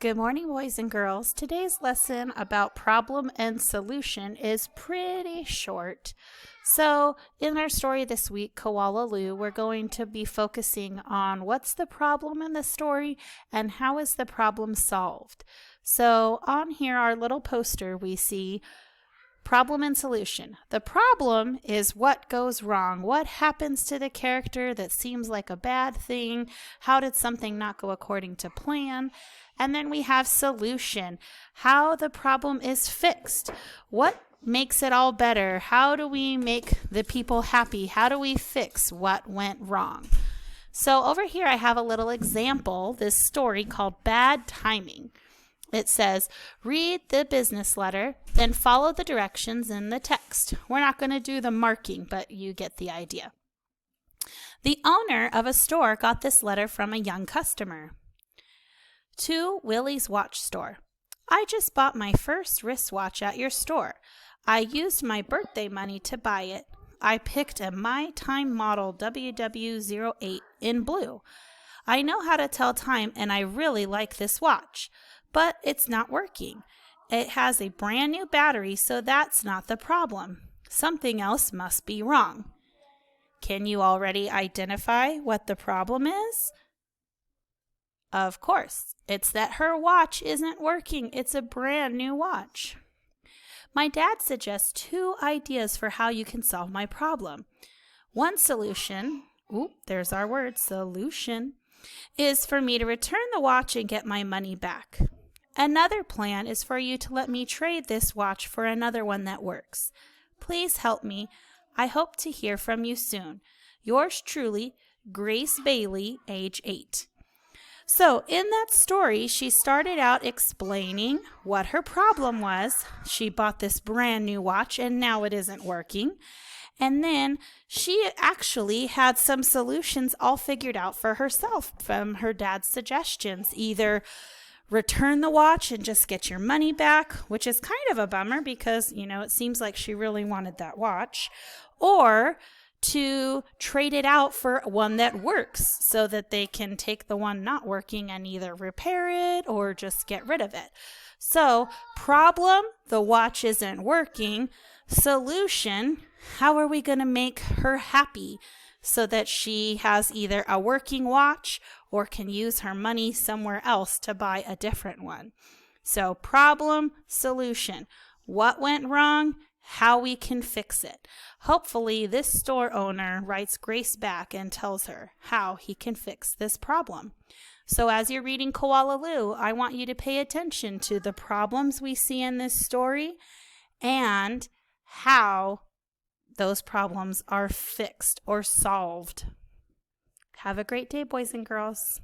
Good morning, boys and girls. Today's lesson about problem and solution is pretty short. So in our story this week, Koala Lou, we're going to be focusing on what's the problem in the story and how is the problem solved. So on here, our little poster, we see problem and solution. The problem is what goes wrong. What happens to the character that seems like a bad thing? How did something not go according to plan? And then we have solution. How the problem is fixed. What makes it all better? How do we make the people happy? How do we fix what went wrong? So over here I have a little example, this story called Bad Timing. It says, read the business letter, then follow the directions in the text. We're not going to do the marking, but you get the idea. The owner of a store got this letter from a young customer. To Willie's Watch Store. I just bought my first wristwatch at your store. I used my birthday money to buy it. I picked a My Time model WW08 in blue. I know how to tell time and I really like this watch. But it's not working. It has a brand new battery, so that's not the problem. Something else must be wrong. Can you already identify what the problem is? Of course, it's that her watch isn't working. It's a brand new watch. My dad suggests 2 ideas for how you can solve my problem. One solution, there's our word, solution, is for me to return the watch and get my money back. Another plan is for you to let me trade this watch for another one that works. Please help me. I hope to hear from you soon. Yours truly, Grace Bailey, age 8. So in that story, she started out explaining what her problem was. She bought this brand new watch and now it isn't working. And then she actually had some solutions all figured out for herself from her dad's suggestions. Either return the watch and just get your money back, which is kind of a bummer because, it seems like she really wanted that watch, or to trade it out for one that works so that they can take the one not working and either repair it or just get rid of it. So, problem, the watch isn't working. Solution, how are we going to make her happy so that she has either a working watch or can use her money somewhere else to buy a different one? So problem, solution. What went wrong? How we can fix it. Hopefully this store owner writes Grace back and tells her how he can fix this problem. So as you're reading Koala Lou, I want you to pay attention to the problems we see in this story and how those problems are fixed or solved. Have a great day, boys and girls.